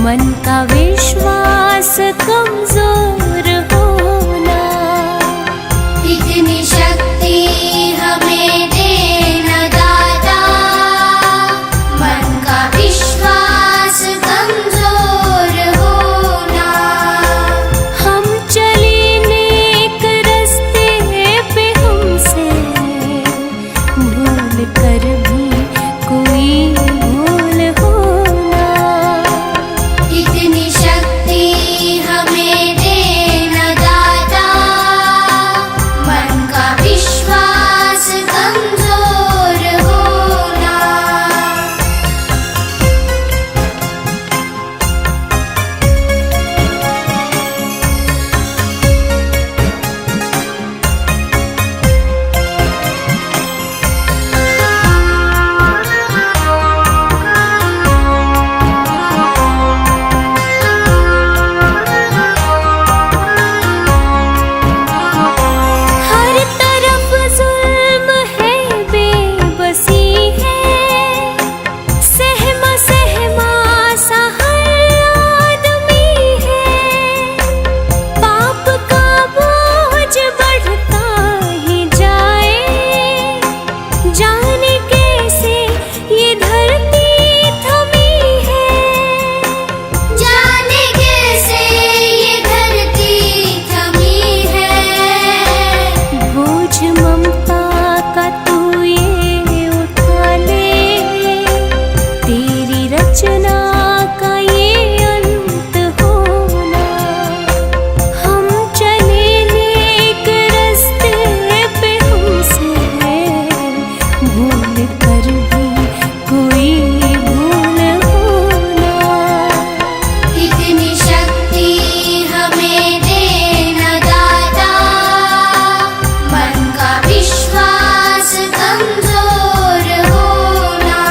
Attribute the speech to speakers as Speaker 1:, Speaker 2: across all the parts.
Speaker 1: मन का विश्वास कमजोर होना।
Speaker 2: इतनी शक्ति हमें देना दाता, मन का विश्वास कमजोर होना।
Speaker 1: हम चले नेक रास्ते पे, हमसे भूल कर भी कोई भूल होना।
Speaker 2: इतनी शक्ति हमें देना दाता, मन का विश्वास कमजोर होना।
Speaker 1: हर तरफ जुल्म है, बेबसी है, सहमा सहमा सा हर आदमी है। पाप का बोझ बढ़ता ही जाए, जाने कैसे ये धरती थमी है।
Speaker 2: जाने कैसे ये धरती थमी है।
Speaker 1: बोझ ममता का तू ये उठा ले, तेरी रचना का ये अंत होना। हम चले नेक रास्ते पे, हमसे भूल कर भी कोई भूल होना।
Speaker 2: इतनी शक्ति हमें देना दाता, मन का विश्वास कमजोर होना।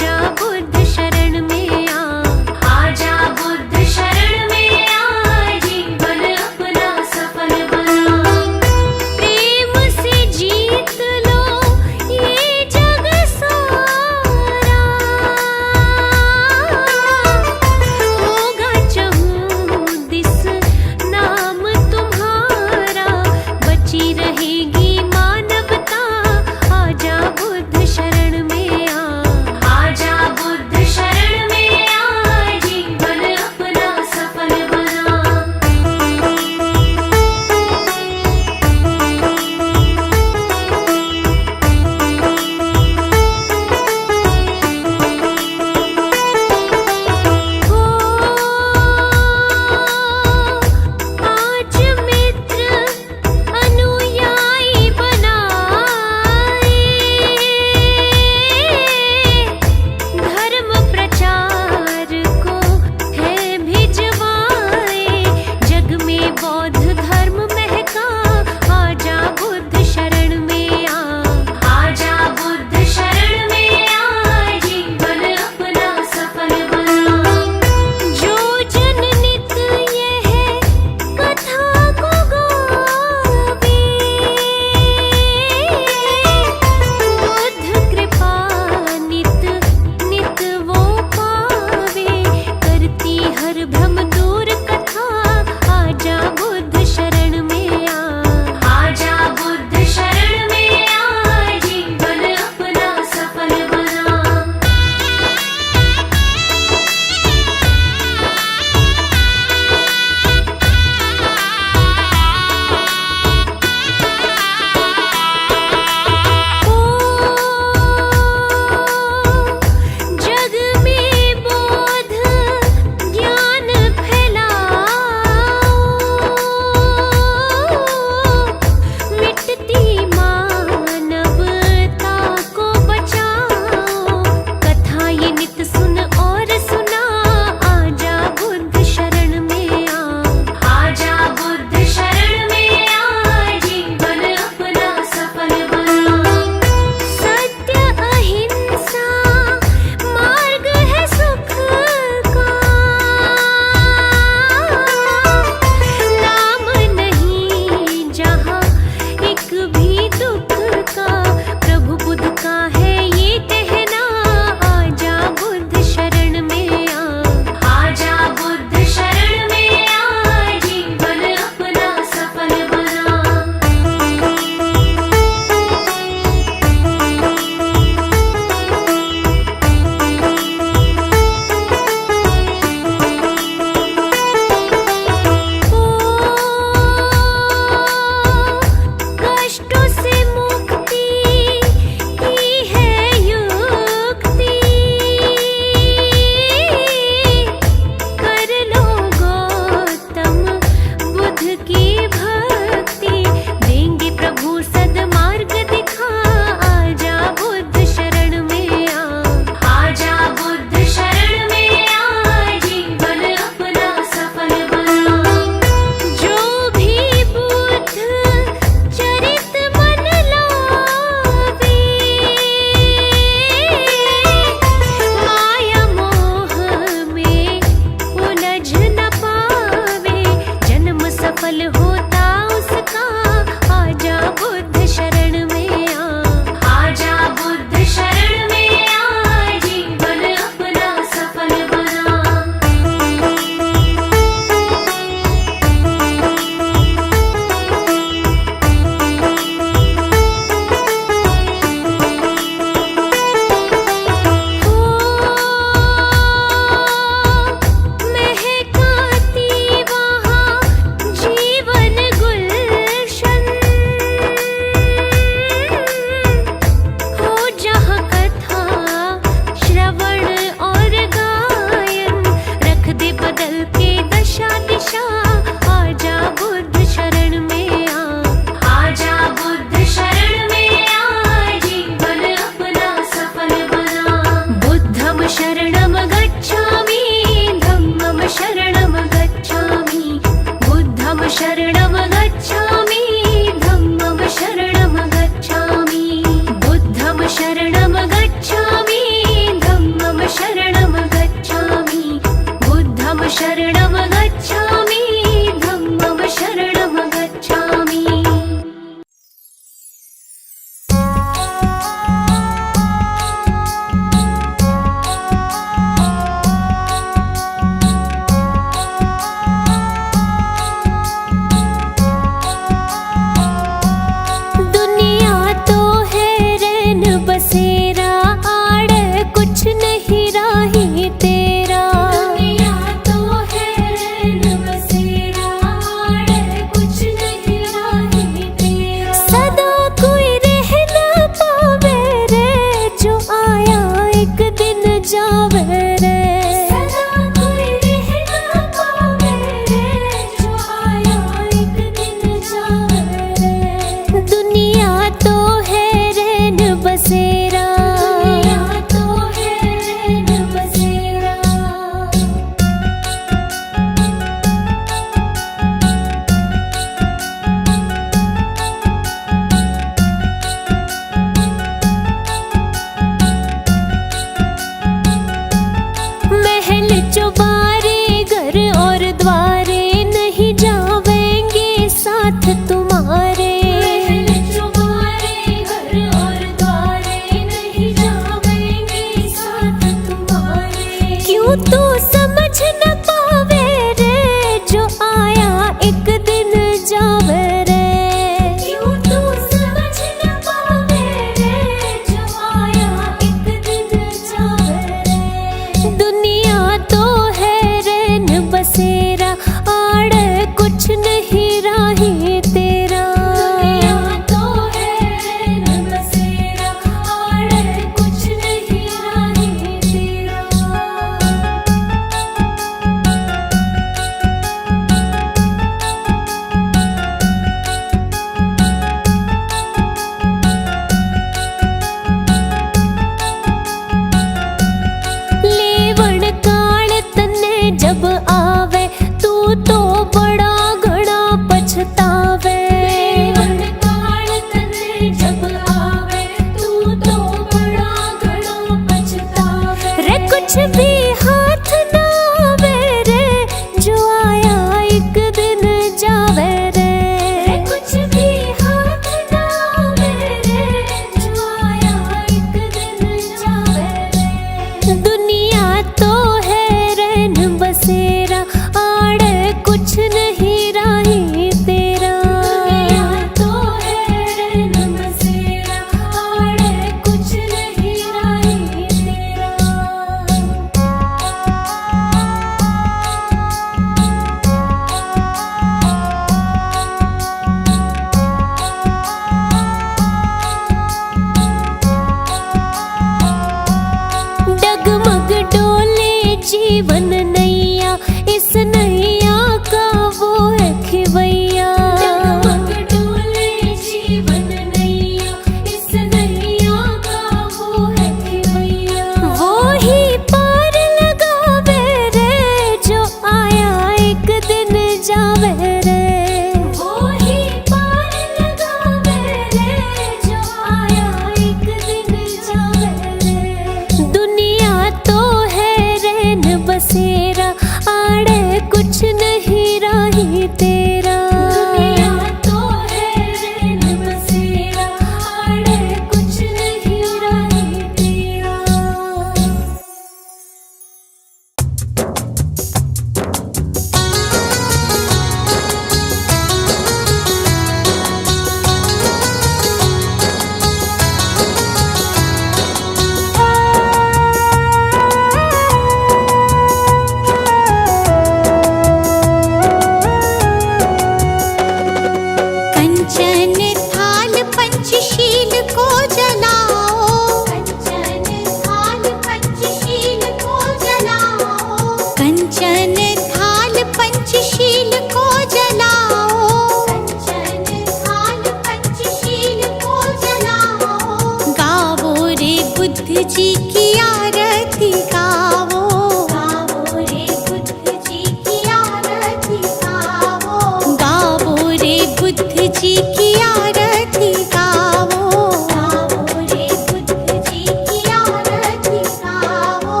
Speaker 1: जी की आरती गावो,
Speaker 2: गावो रे बुद्ध जी की आरती गावो,
Speaker 1: गावो रे बुद्ध जी की आरती गावो।
Speaker 2: गावो रे बुद्ध जी की आरती गावो।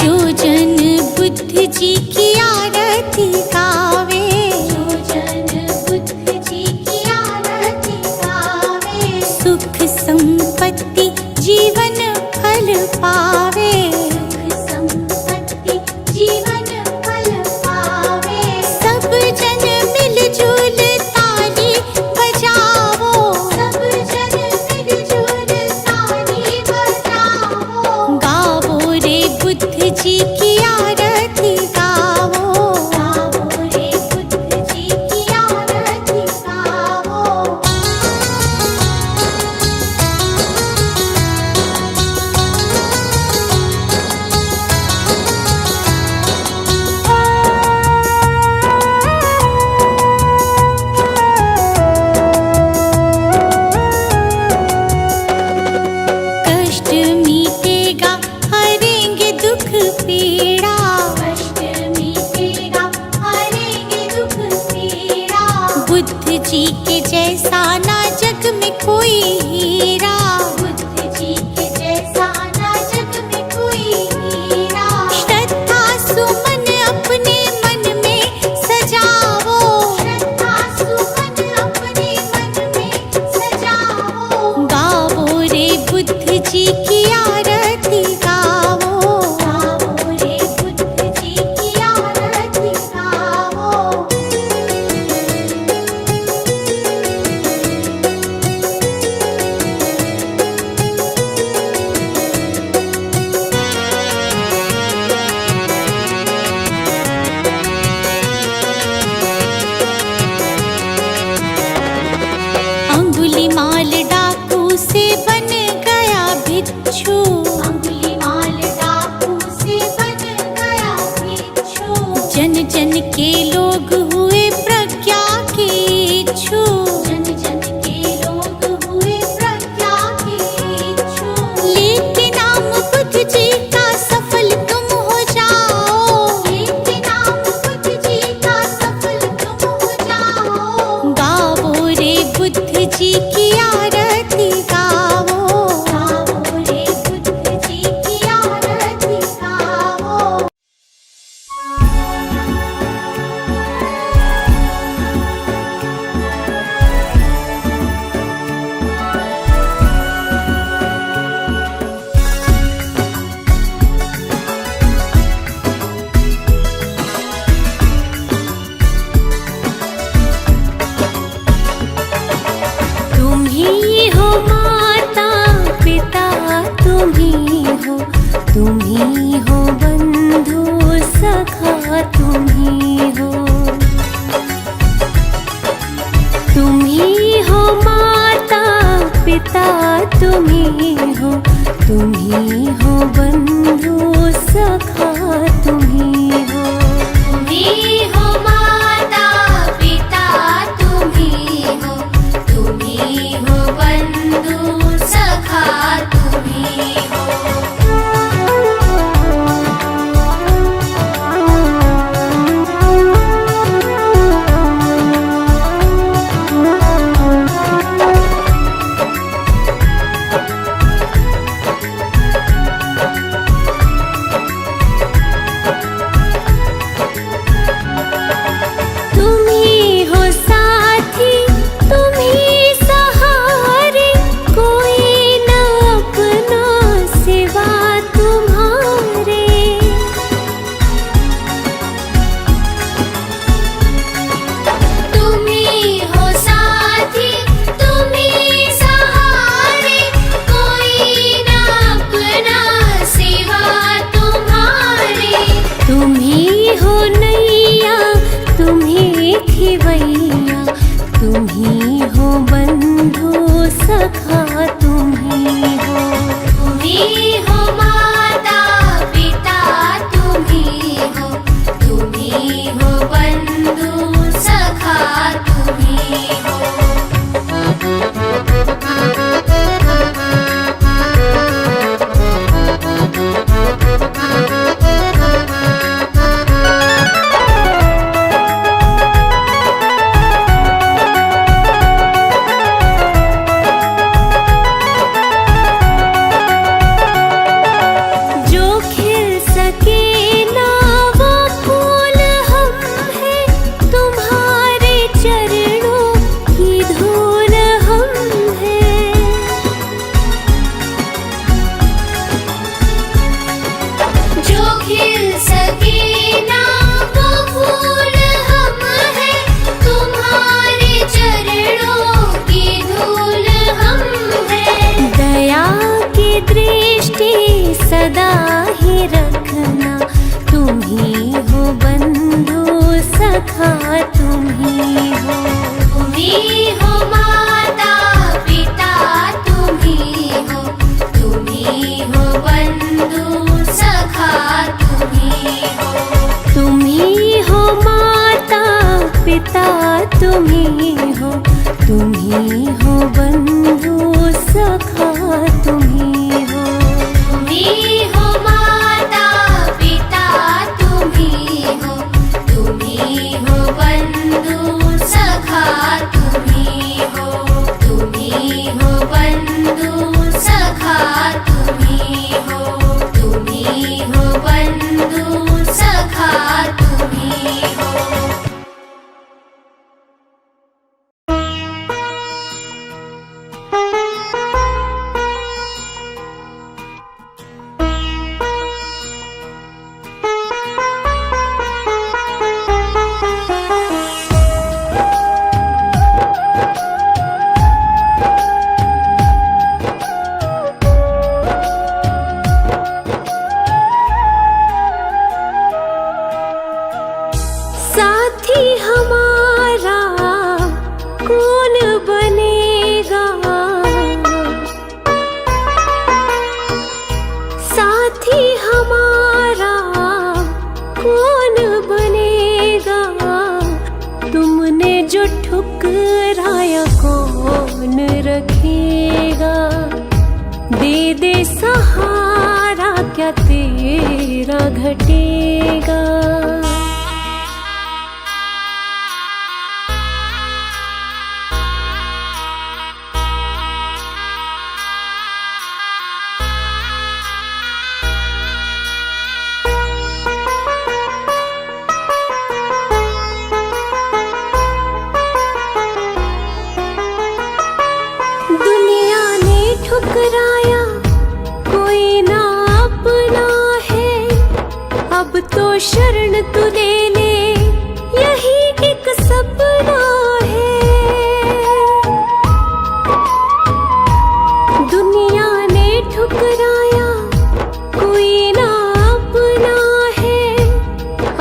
Speaker 1: जो जन बुद्ध जी की आरती गावे,
Speaker 2: जो जन बुद्ध जी की आरती गावे,
Speaker 1: सुख संपत्ति जीवन फल पावे।
Speaker 2: सुख संपत्ति जीवन फल पावे।
Speaker 1: सब जन मिलजुल ताली बजावो,
Speaker 2: सब जन मिलजुल ताली बजावो,
Speaker 1: गावो रे बुद्ध जी की आरती गावो।
Speaker 2: गावो रे बुद्ध जी की आरती गावो।
Speaker 1: कष्ट मीटेगा हरेंगे दुख पीड़ा,
Speaker 2: कष्ट मीटेगा हरेंगे दुख पीड़ा,
Speaker 1: बुद्ध जी के जैसा ना जग में कोई हीरा।
Speaker 2: बुद्ध जी के जैसा ना जग में कोई हीरा।
Speaker 1: श्रद्धा सुमन अपने मन में सजावो,
Speaker 2: श्रद्धा सुमन अपने मन में सजाओ,
Speaker 1: गावो रे बुद्ध जी की आरती गावो।
Speaker 2: गावो रे बुद्ध जी की आरती गावो।
Speaker 1: अंगुलीमाल डाकू से बन गया भिक्षु,
Speaker 2: अंगुलीमाल डाकू से बन गया भिक्षु,
Speaker 1: जन जन के लोग हुए प्रज्ञा के इच्छु।
Speaker 2: जन जन के लोग हुए प्रज्ञा के इच्छु।
Speaker 1: लेके नाम बुद्ध जी का सफल तुम हो जाओ,
Speaker 2: लेके नाम बुद्ध जी का सफल तुम हो जाओ,
Speaker 1: गावो रे बुद्ध जी की आरती गावो।
Speaker 2: गावो रे बुद्ध जी की आरती गावो।
Speaker 1: तुम ही हो माता पिता, तुम ही हो बंधु सखा, तुम ही हो। तुम ही हो माता पिता, तुम ही हो बंधु सखा, तुम ही हो।
Speaker 2: तुम ही हो माता पिता, तुम ही हो बंधु सखा, तुम ही हो।
Speaker 1: खिवैया, तुम ही हो बंधु बंधु सखा तुम ही हो।
Speaker 2: तुम्ही हो माता पिता तुम्ही हो, तुम्ही हो बंधु सखा तुम्ही हो।
Speaker 1: जो खिल सके ना वो फूल हम हैं, तुम्हारे चरणों की धूल हम हैं।
Speaker 2: जो खिल सके ना वो फूल हम हैं, तुम्हारे चरणों की धूल हम हैं।
Speaker 1: दया की दृष्टि सदा ही रखना, तुम ही हो बंधु सखा तुम ही हो।
Speaker 2: तुम्ही हो माता पिता तुम्ही हो, तुम्ही हो बंधु सखा तुम्ही हो।
Speaker 1: तुम ही हो माता पिता तुम ही हो, तुम ही हो बंधु सखा तुम ही हो।
Speaker 2: तुम्ही हो माता पिता तुम्ही हो, तुम्ही हो बंधु सखा तुम्ही हो, तुम्ही हो बंधु सखा तुम्ही हो, तुम्ही हो बंधु सखा तुम्ही हो।
Speaker 1: साथी हमारा कौन बनेगा, साथी हमारा कौन बनेगा, तुमने जो ठुकराया कौन रखेगा। दे दे सहारा क्या तेरा घटेगा। दुनिया ने ठुकराया कोई ना अपना है, अब तो शरण तू ले ले यही एक सपना है। दुनिया ने ठुकराया कोई ना अपना है,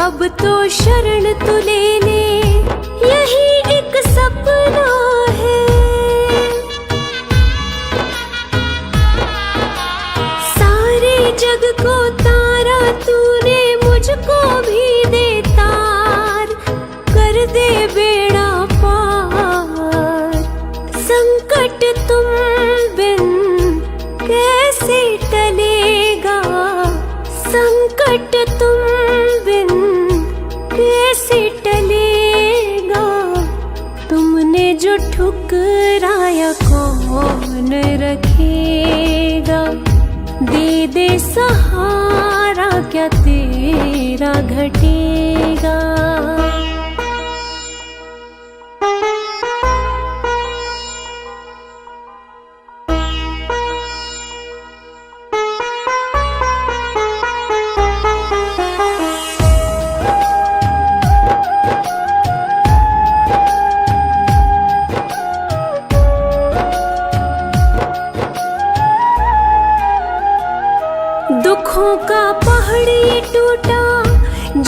Speaker 1: अब तो शरण तू ले ले यही एक सपना है। सारे जग को तारा तूने, मुझको भी दे तार, कर दे बेड़ा पार। संकट तुम बिन कैसे टलेगा, संकट तुम बिन कैसे टलेगा। तुमने जो ठुकराया कौन रखेगा। दे दे सहारा क्या तेरा घटेगा। दुखों का पहाड़ ये टूटा,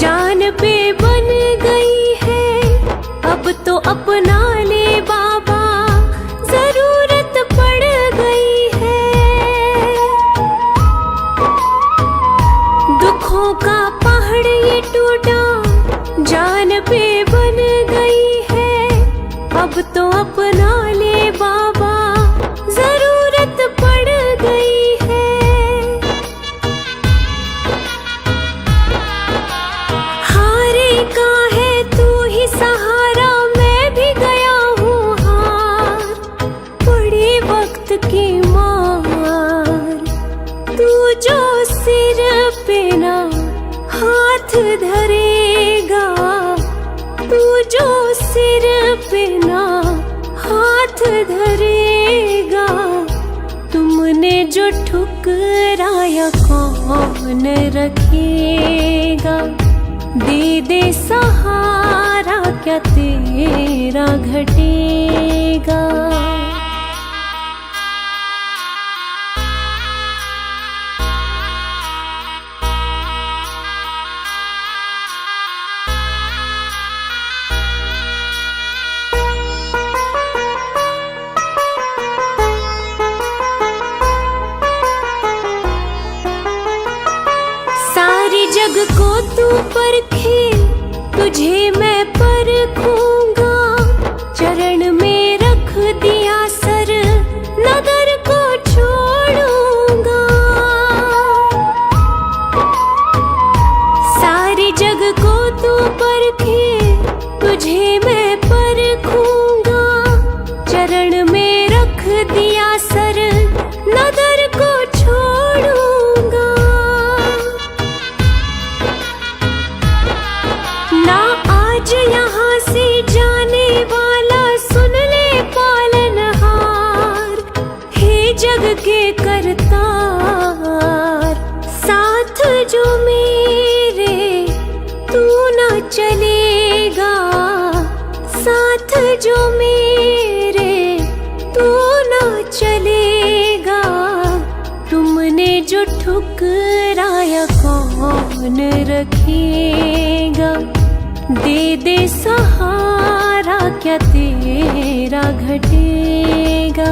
Speaker 1: जान पे बन गई है। अब तो अपना ले बाबा जरूर
Speaker 3: धरेगा तू जो सिर पे ना हाथ धरेगा। तुमने जो ठुकराया कौन रखेगा। दे दे सहारा क्या तेरा घटेगा। जग को तू परखे तुझे मैं परखूंगा। चरण में रख दिया सर नगर को छोड़ूंगा। सारी जग को तू परखे तुझे मैं परखूंगा। चरण में रख दिया सर नगर को छोड़ूंगा। ना आज यहाँ से जाने वाला सुन ले पालनहार। हे जग के करतार साथ जो मेरे तू ना चलेगा। साथ जो मेरे तू ना चलेगा। तुमने जो ठुकराया कौन रखेगा। दे दे सहारा क्या तेरा घटेगा।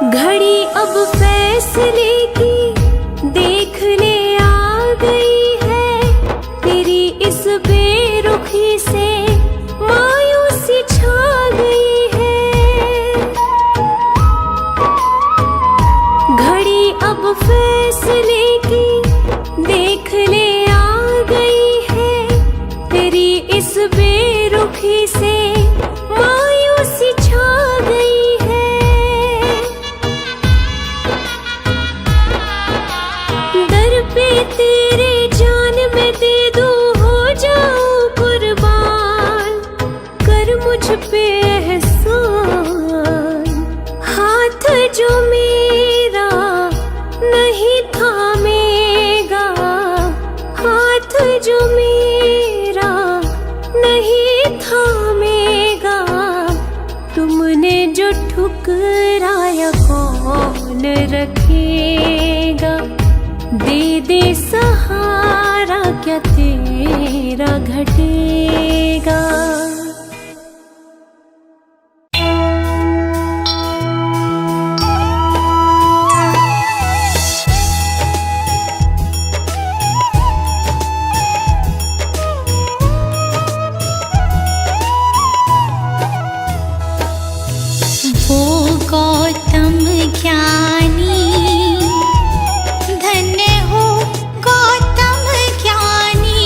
Speaker 3: घड़ी अब फैसले की देख ले आ गई है। तेरी इस बेरुखी से मायूसी छा गई है। घड़ी अब फैसले की देख ले आ गई है। तेरी इस बेरुखी से मायूसी छा गई है। दर पे तेरे जान में दे दूं हो जाऊं कुर्बान। कर मुझ पे एहसान। हाथ जो मेरा नहीं थामेगा। हाथ जो मेरा नहीं थामेगा। तुमने जो ठुकराया कौन रखेगा। दे दे सहारा क्या तेरा घटेगा।
Speaker 1: वो गौतम ज्ञानी धन्य हो गौतम ज्ञानी।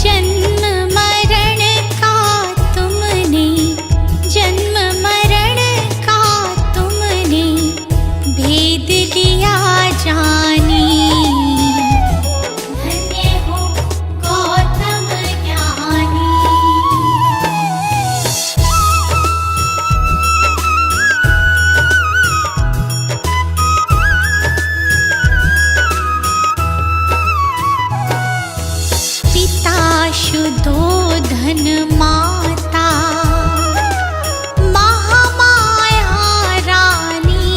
Speaker 1: जन्म मरण का तुमने जन्म मरण का तुमने भेद लिया जानी। धन्य हो गौतम ज्ञानी। पिता शुद्धोधन माता महामाया रानी।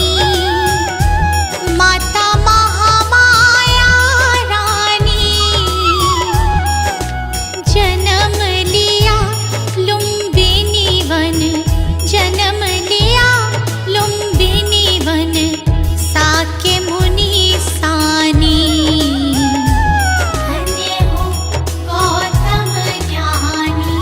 Speaker 1: माता महामाया रानी। जन्म लिया लुम्बिनी वन। जन्म लिया लुम्बिनी वन। साके मुनि सानी। धन्य हो गौतम ज्ञानी।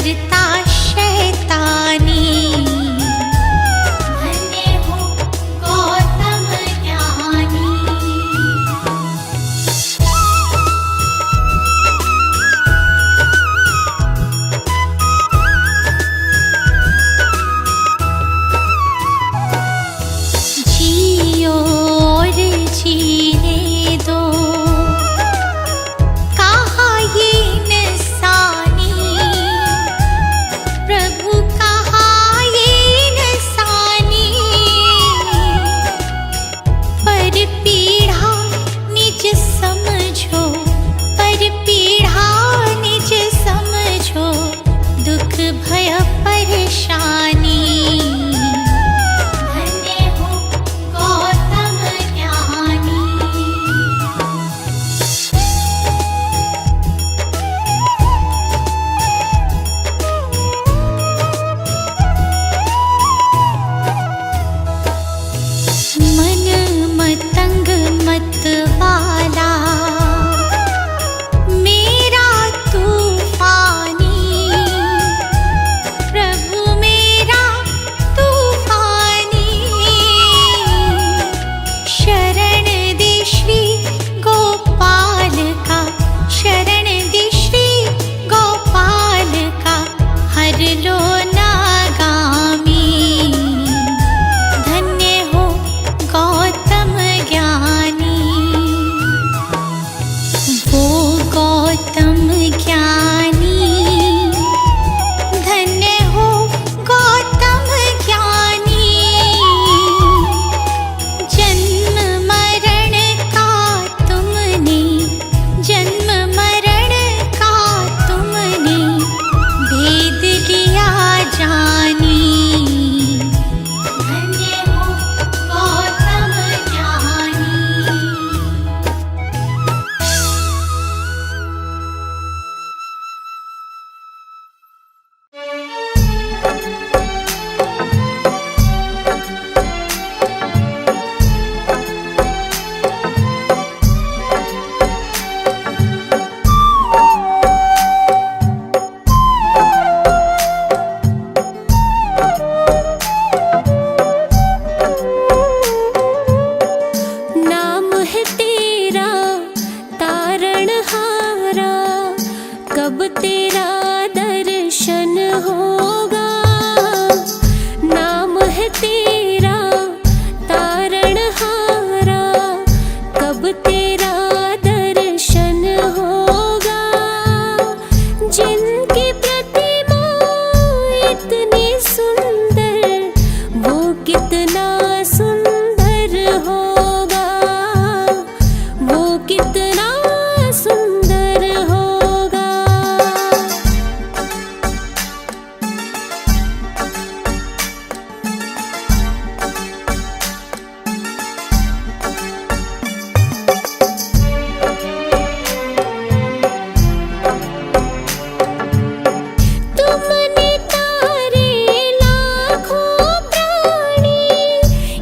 Speaker 1: करता शैतानी।
Speaker 2: धन्य हो गौतम ज्ञानी।
Speaker 1: जियो और जीने दो, कहा ये इंसानी। प्रभु कहा ये इंसानी। पर पीढ़ा निज समझो, पर पीढ़ा निज समझो, दुख भय परेशानी।
Speaker 2: धन्य हो गौतम ज्ञानी।
Speaker 1: मन मतंग मत वाला, मेरा तूफानी। प्रभु मेरा तूफानी। शरण दे श्री गोपाल का, शरण दे श्री गोपाल का, हर लो नागामी। धन्य हो गौतम ज्ञानी। वो गौतम ज्ञानी, धन्य हो गौतम ज्ञानी। जन्म मरण का तुमने, जन्म मरण का तुमने भेद लिया जानी।
Speaker 2: धन्य हो गौतम ज्ञानी।
Speaker 3: नाम है तेरा तारणहारा, कब तेरा दर्शन होगा। नाम है तेरा तारणहारा, कब तेरा दर्शन होगा। जिनकी प्रतिमा इतनी सुंदर, वो कितना सुंदर होगा, वो कितना सुंदर होगा। तुमने तारे लाखों प्राणी,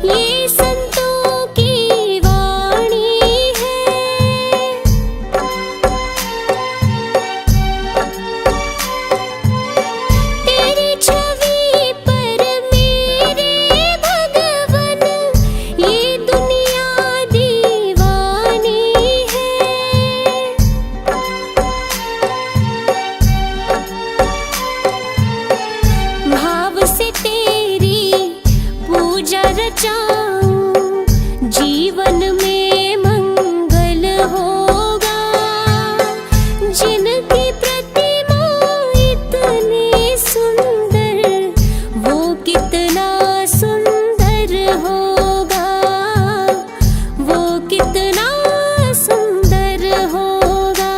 Speaker 3: ये संतों की वाणी है। तेरी छवि पर मेरे भगवन, ये दुनिया दीवानी है। भाव से तेरी पूजा रचाऊं, जीवन में मंगल होगा। जिनकी प्रतिमा इतनी सुंदर, वो कितना सुंदर होगा, वो कितना सुंदर होगा।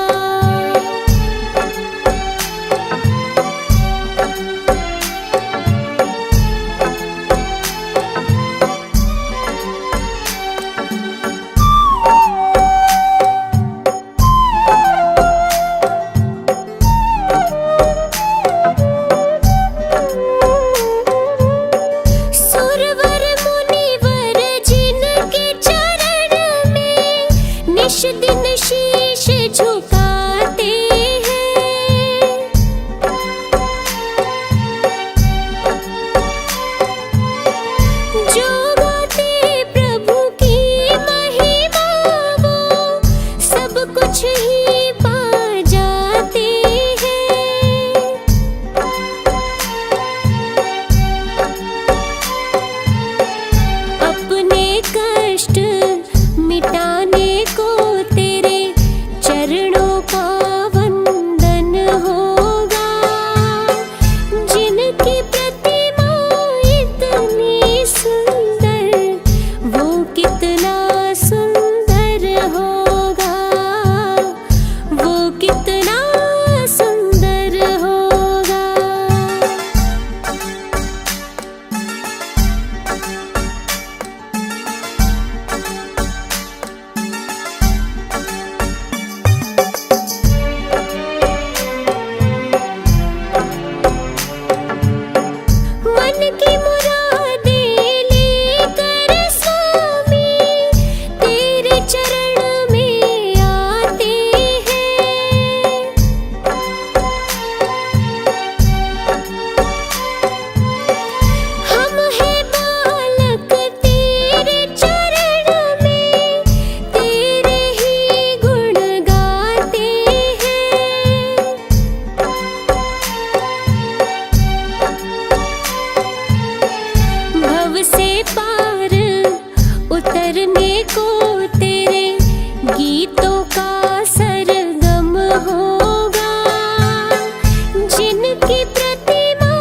Speaker 3: जिनकी प्रतिमा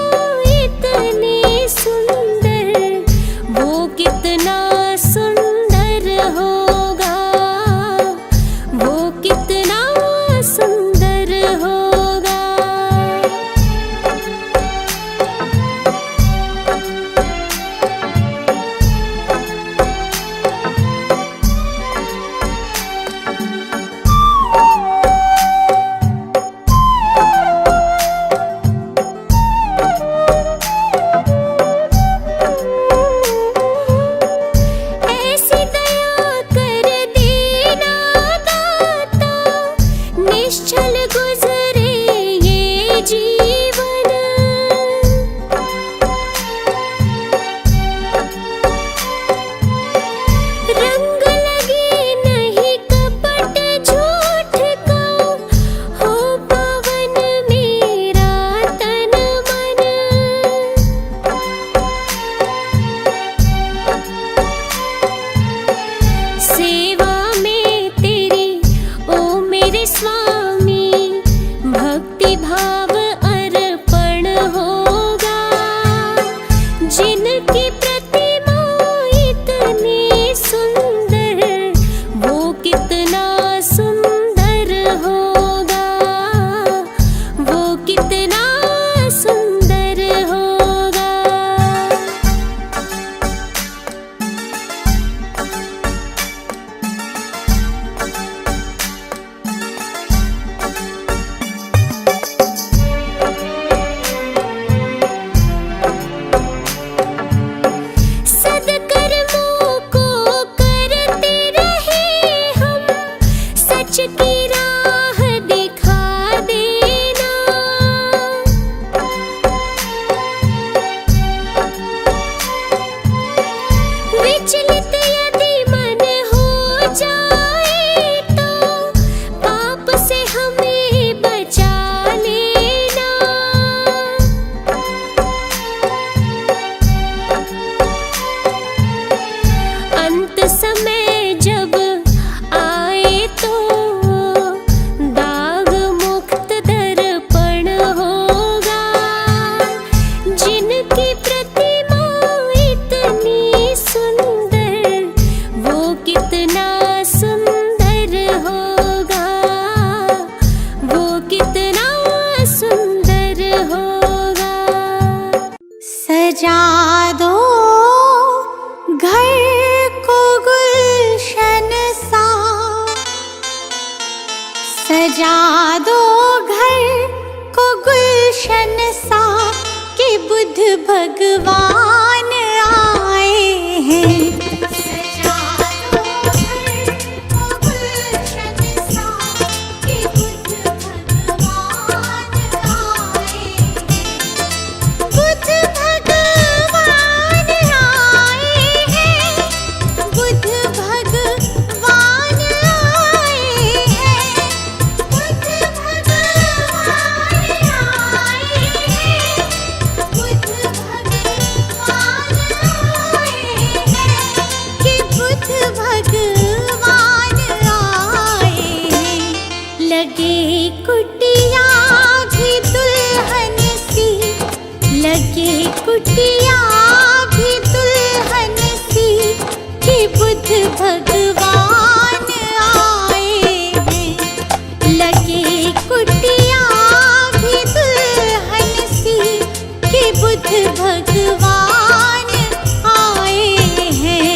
Speaker 3: इतनी सुंदर, वो कितना सुंदर होगा, वो कितना सुंदर होगा। ऐसी दया कर देना दाता, निश्चल गुजरे ये जीवन। रंग लगे नहीं कपट झूठ का, हो पावन मेरा तन मन। सेवा में तेरी ओ मेरे स्वामी, भक्ति भाव अर्पण होगा। जिनकी प्रतिमा इतनी सुंदर, वो कितना सुंदर होगा, वो कितना सुंदर होगा। सद्कर्मों को करते रहे हम, सच की राह दिखा देना। विचलित यदि मन हो जाए तो, पाप से हमें बचा लेना। अंत समय जब आए तो, दाग मुक्त दर्पण होगा। जिनकी प्रतिमा इतनी सुंदर, वो कितना सुंदर होगा, वो कितना सुंदर होगा।
Speaker 1: सजा दो घर को गुलशन सा, सजा दो घर को गुलशन सा, कि बुद्ध भगवान आए हैं। सजा दो घर को गुलशन सा, कि बुद्ध भगवान आए हैं। बुद्ध भगवान आए हैं, बुद्ध भगवान आए हैं, बुद्ध भगवान आए हैं, बुद्ध भगवान आए हैं, कि बुद्ध भगवान आए हैं। लगे कुटिया भी दुल्हन सी, लगे कुटिया भी दुल्हन सी, कि बुद्ध भगवान आए हैं। लगे कुटिया भी दुल्हन सी, कि बुद्ध भगवान आए हैं।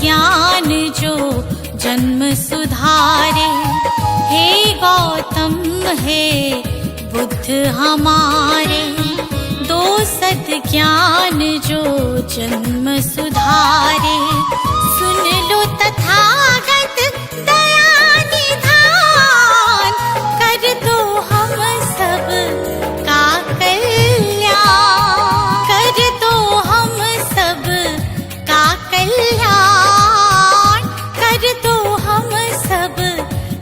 Speaker 1: ज्ञान जो जन्म सुधारे। हे गौतम हे बुद्ध हमारे, दो सद ज्ञान जो जन्म सुधारे। सुन लो तथागत दया निधान, कर दो हम सब का कल्याण, कर दो हम सब का कल्याण, कर दो हम सब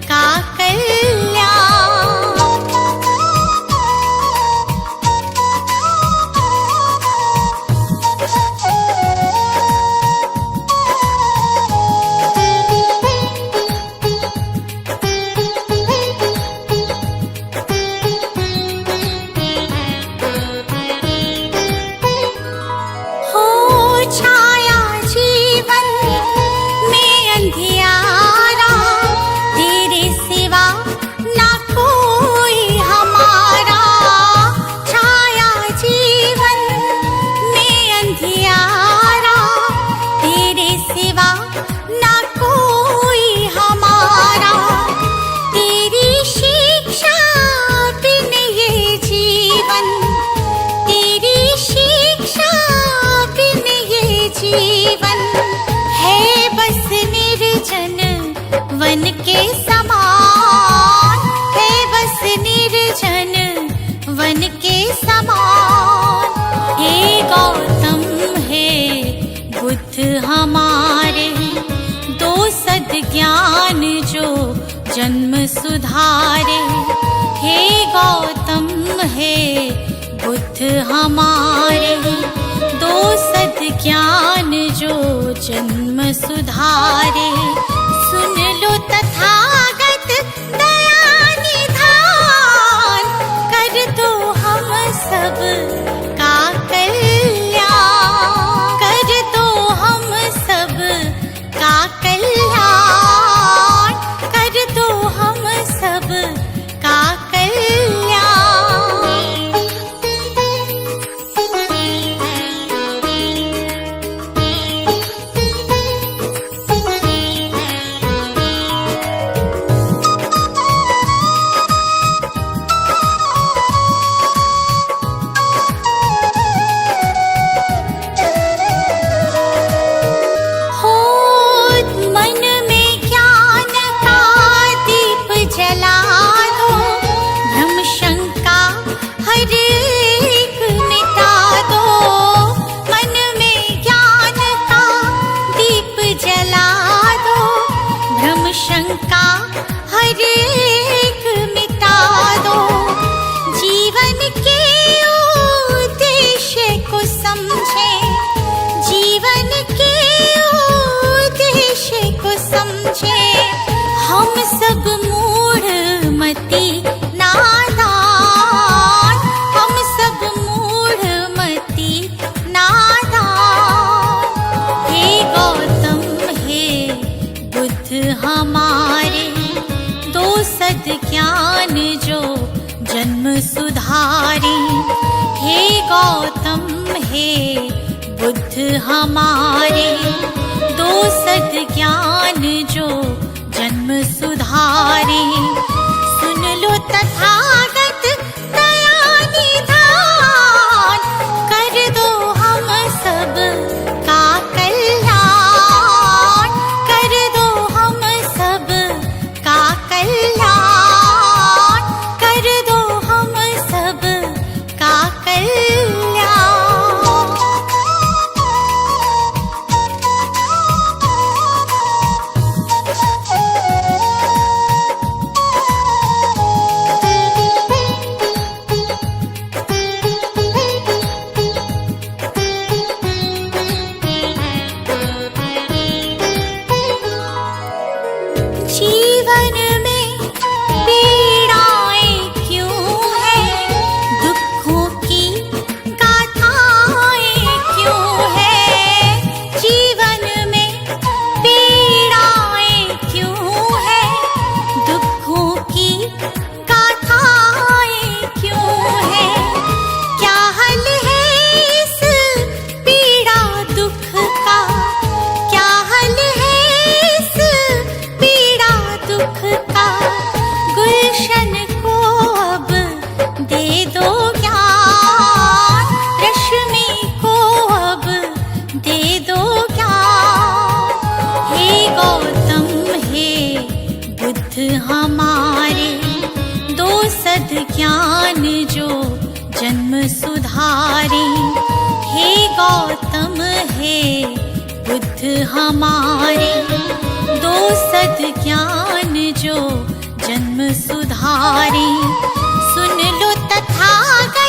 Speaker 1: का कल्याण। हो छाया जीवन में अंधियारा, तेरे सिवा ना कोई हमारा। छाया जीवन में अंधियारा, तेरे सिवा ना कोई हमारा। तेरी शिक्षा बिन ये जीवन, तेरी शिक्षा बिन ये जीवन है बस निर्जन वन के समान, है बस निर्जन वन के समान। हे गौतम हे बुद्ध हमारे, दो सद ज्ञान जो जन्म सुधारे। हे गौतम हे बुद्ध हमारे, दो सद ज्ञान जो जन्म सुधारे। सुन लो तथागत दया निधान, कर दो हम सब का कल्याण, कर दो हम सब का कल्याण, कर दो हम सब का कल्याण। हो मन में ज्ञान का दीप जला दो, भ्रम शंका हर एक मिटा दो। मन में ज्ञान का दीप जला दो, भ्रम शंका हर एक मिटा दो। जीवन के उद्देश्य को समझे, जीवन के उद्देश्य को समझे। हम सब मूढ़ मति नादान, हम सब मूढ़ मति नादान। हे गौतम हे बुद्ध हमारे, दो सद ज्ञान जो जन्म सुधारे। हे गौतम हे बुद्ध हमारे, दो सद ज्ञान जो जन्म सुधारे। सुन लो तथागत दया निधान, कर दो हम सब का कल्याण, कर दो हम सब का कल्याण, कर दो हम सब का कल्याण। कहे बुद्ध हमारे, दो सद ज्ञान जो जन्म सुधारे। सुन लो तथागत